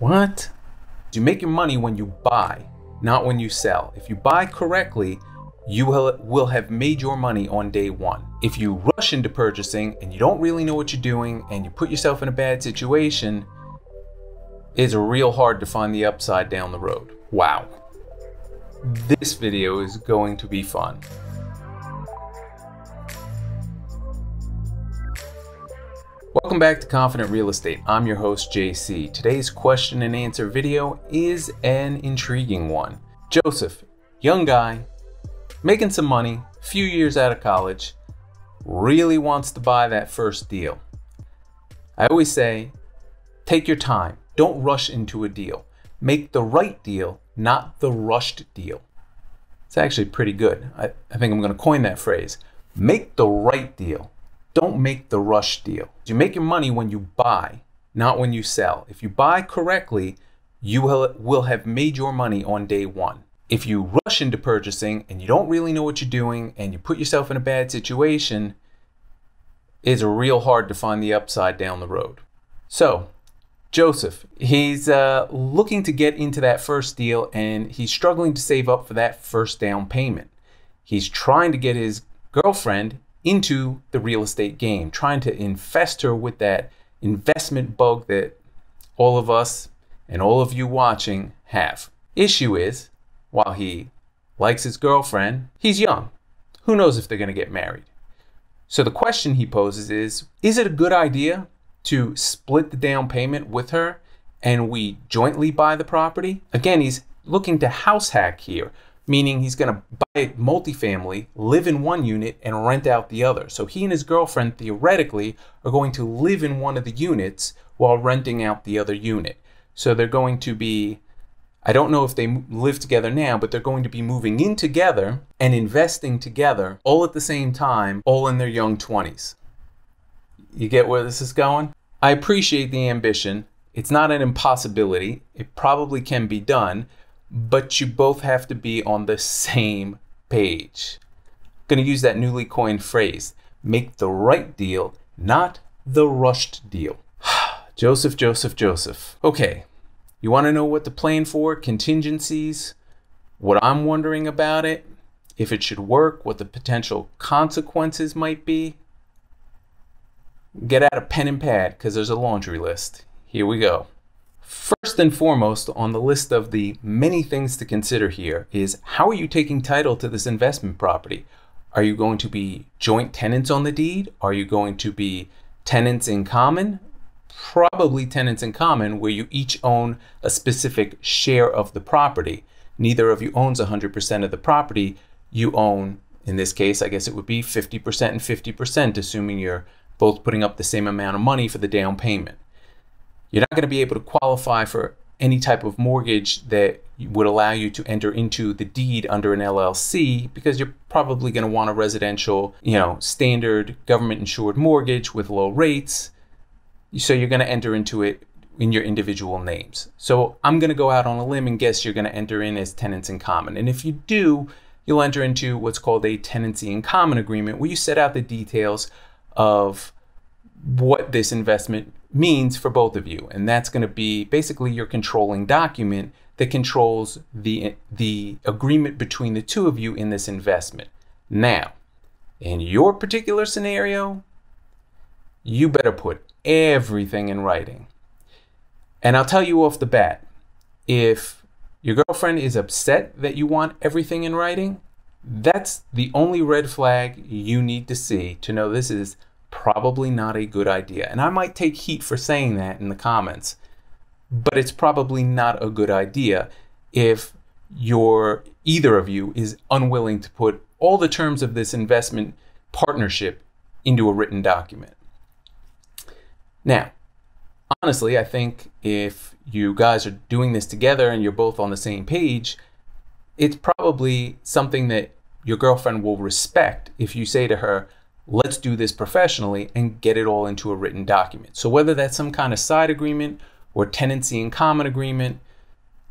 What? You make your money when you buy, not when you sell. If you buy correctly, you will have made your money on day one. If you rush into purchasing and you don't really know what you're doing and you put yourself in a bad situation, it's real hard to find the upside down the road. Wow. This video is going to be fun. Welcome back to Confident Real Estate. I'm your host, JC. Today's question and answer video is an intriguing one. Joseph, young guy, making some money, a few years out of college, really wants to buy that first deal. I always say, take your time. Don't rush into a deal. Make the right deal, not the rushed deal. It's actually pretty good. I think I'm going to coin that phrase. Make the right deal. Don't make the rush deal. You make your money when you buy, not when you sell. If you buy correctly, you will have made your money on day one. If you rush into purchasing and you don't really know what you're doing and you put yourself in a bad situation, it's real hard to find the upside down the road. So, Joseph, he's looking to get into that first deal and he's struggling to save up for that first down payment. He's trying to get his girlfriend into the real estate game, trying to infest her with that investment bug that all of us and all of you watching have. Issue is, while he likes his girlfriend, he's young. Who knows if they're going to get married? So the question he poses is it a good idea to split the down payment with her and we jointly buy the property? Again, he's looking to house hack here, meaning he's going to buy a multifamily, live in one unit, and rent out the other. So he and his girlfriend theoretically are going to live in one of the units while renting out the other unit. So they're going to be, I don't know if they live together now, but they're going to be moving in together and investing together all at the same time, all in their young 20s. You get where this is going? I appreciate the ambition. It's not an impossibility. It probably can be done. But you both have to be on the same page. I'm going to use that newly coined phrase. Make the right deal, not the rushed deal. Joseph, Joseph, Joseph. Okay, you want to know what to plan for? Contingencies? What I'm wondering about it? If it should work? What the potential consequences might be? Get out a pen and pad because there's a laundry list. Here we go. First and foremost on the list of the many things to consider here is how are you taking title to this investment property? Are you going to be joint tenants on the deed? Are you going to be tenants in common? Probably tenants in common where you each own a specific share of the property. Neither of you owns 100% of the property. You own, in this case, I guess it would be 50% and 50%, assuming you're both putting up the same amount of money for the down payment. You're not going to be able to qualify for any type of mortgage that would allow you to enter into the deed under an LLC because you're probably going to want a residential, standard government insured mortgage with low rates. So you're going to enter into it in your individual names. So I'm going to go out on a limb and guess you're going to enter in as tenants in common. And if you do, you'll enter into what's called a tenancy in common agreement where you set out the details of what this investment means for both of you. And that's going to be basically your controlling document that controls the agreement between the two of you in this investment. Now, in your particular scenario, you better put everything in writing. And I'll tell you off the bat, if your girlfriend is upset that you want everything in writing, that's the only red flag you need to see to know this is probably not a good idea. And I might take heat for saying that in the comments, but it's probably not a good idea if either of you is unwilling to put all the terms of this investment partnership into a written document. Now, honestly, I think if you guys are doing this together and you're both on the same page, it's probably something that your girlfriend will respect if you say to her, let's do this professionally and get it all into a written document. So whether that's some kind of side agreement or tenancy in common agreement,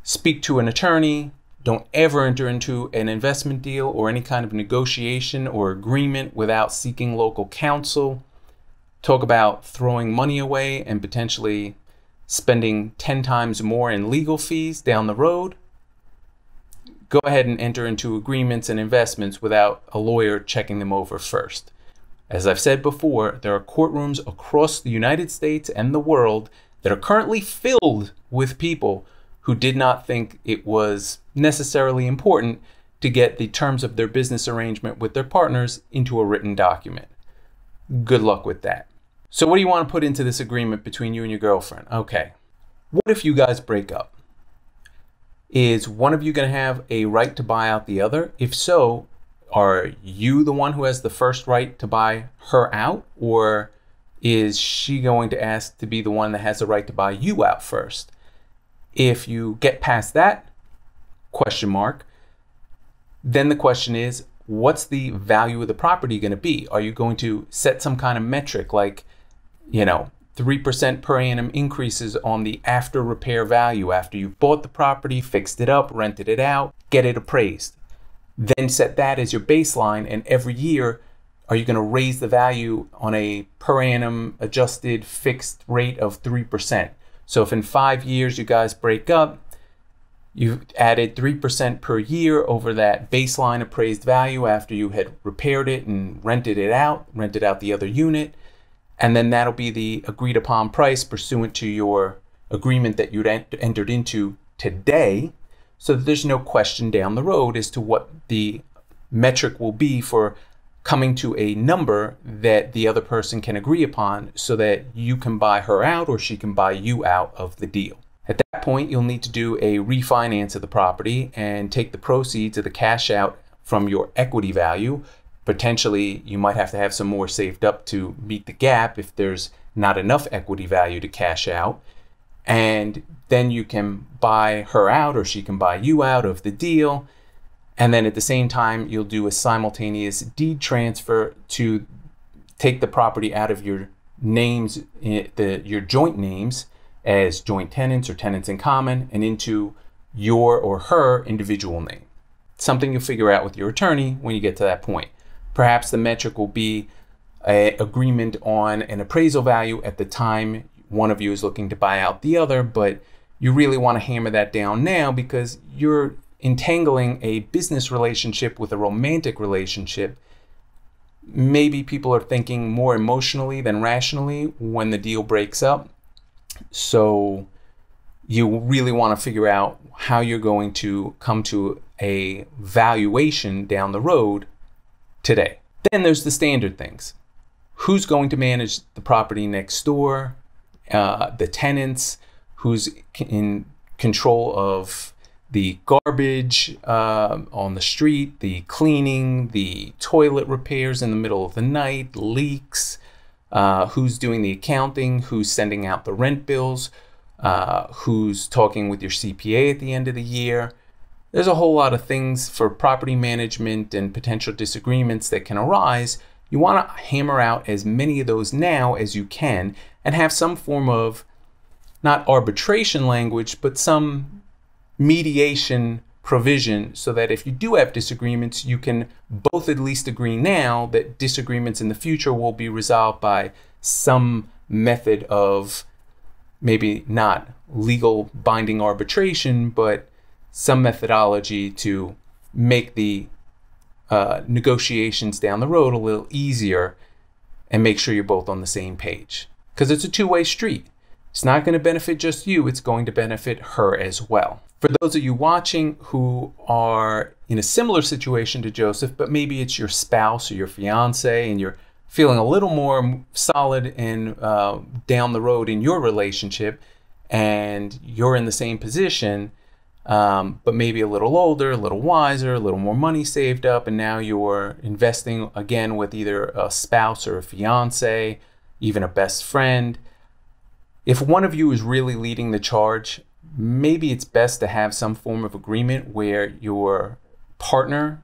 speak to an attorney. Don't ever enter into an investment deal or any kind of negotiation or agreement without seeking local counsel. Talk about throwing money away and potentially spending 10 times more in legal fees down the road, go ahead and enter into agreements and investments without a lawyer checking them over first. As I've said before, there are courtrooms across the United States and the world that are currently filled with people who did not think it was necessarily important to get the terms of their business arrangement with their partners into a written document. Good luck with that. So what do you want to put into this agreement between you and your girlfriend? Okay, what if you guys break up? Is one of you going to have a right to buy out the other? If so, are you the one who has the first right to buy her out? Or is she going to ask to be the one that has the right to buy you out first? If you get past that question mark, then the question is, what's the value of the property going to be? Are you going to set some kind of metric like, 3% per annum increases on the after repair value after you've bought the property, fixed it up, rented it out, get it appraised? Then set that as your baseline, and every year, are you going to raise the value on a per annum adjusted fixed rate of 3%? So if in 5 years you guys break up, you've added 3% per year over that baseline appraised value after you had repaired it and rented out the other unit. And then that'll be the agreed upon price pursuant to your agreement that you'd entered into today, so that there's no question down the road as to what the metric will be for coming to a number that the other person can agree upon so that you can buy her out or she can buy you out of the deal. At that point, you'll need to do a refinance of the property and take the proceeds of the cash out from your equity value. Potentially, you might have to have some more saved up to meet the gap if there's not enough equity value to cash out. And then you can buy her out or she can buy you out of the deal. And then at the same time, you'll do a simultaneous deed transfer to take the property out of your names, your joint names as joint tenants or tenants in common, and into your or her individual name. Something you'll figure out with your attorney when you get to that point. Perhaps the metric will be an agreement on an appraisal value at the time one of you is looking to buy out the other, but you really want to hammer that down now because you're entangling a business relationship with a romantic relationship. Maybe people are thinking more emotionally than rationally when the deal breaks up. So you really want to figure out how you're going to come to a valuation down the road today. Then there's the standard things. Who's going to manage the property next door? The tenants, who's in control of the garbage on the street, the cleaning, the toilet repairs in the middle of the night, leaks, who's doing the accounting, who's sending out the rent bills, who's talking with your CPA at the end of the year. There's a whole lot of things for property management and potential disagreements that can arise. You want to hammer out as many of those now as you can and have some form of, not arbitration language, but some mediation provision so that if you do have disagreements, you can both at least agree now that disagreements in the future will be resolved by some method of maybe not legal binding arbitration, but some methodology to make the negotiations down the road a little easier and make sure you're both on the same page. Because it's a two-way street. It's not going to benefit just you, it's going to benefit her as well. For those of you watching who are in a similar situation to Joseph, but maybe it's your spouse or your fiance and you're feeling a little more solid and down the road in your relationship and you're in the same position, but maybe a little older, a little wiser, a little more money saved up, and now you're investing again with either a spouse or a fiance, even a best friend. If one of you is really leading the charge, maybe it's best to have some form of agreement where your partner,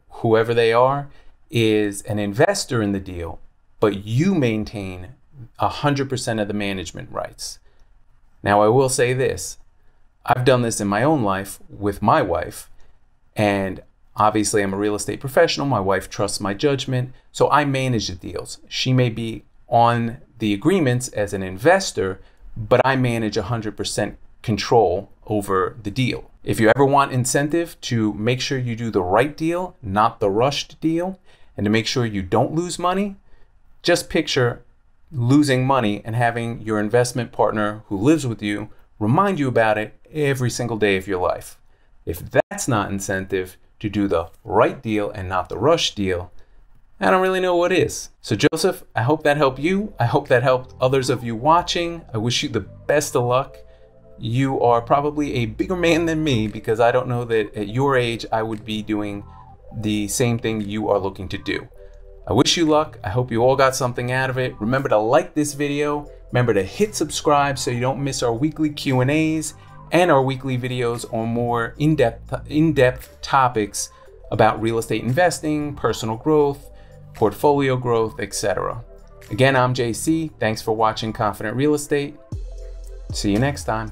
whoever they are, is an investor in the deal, but you maintain 100% of the management rights. Now, I will say this. I've done this in my own life with my wife, and obviously I'm a real estate professional. My wife trusts my judgment, so I manage the deals. She may be on the agreements as an investor, but I manage 100% control over the deal. If you ever want incentive to make sure you do the right deal, not the rushed deal, and to make sure you don't lose money, just picture losing money and having your investment partner who lives with you remind you about it every single day of your life. If that's not incentive to do the right deal and not the rush deal, I don't really know what is. So Joseph, I hope that helped you. I hope that helped others of you watching. I wish you the best of luck. You are probably a bigger man than me, because I don't know that at your age I would be doing the same thing you are looking to do. I wish you luck. I hope you all got something out of it. Remember to like this video. Remember to hit subscribe so you don't miss our weekly Q&As and our weekly videos on more in-depth topics about real estate investing, personal growth, portfolio growth, etc. Again, I'm JC. Thanks for watching Confident Real Estate. See you next time.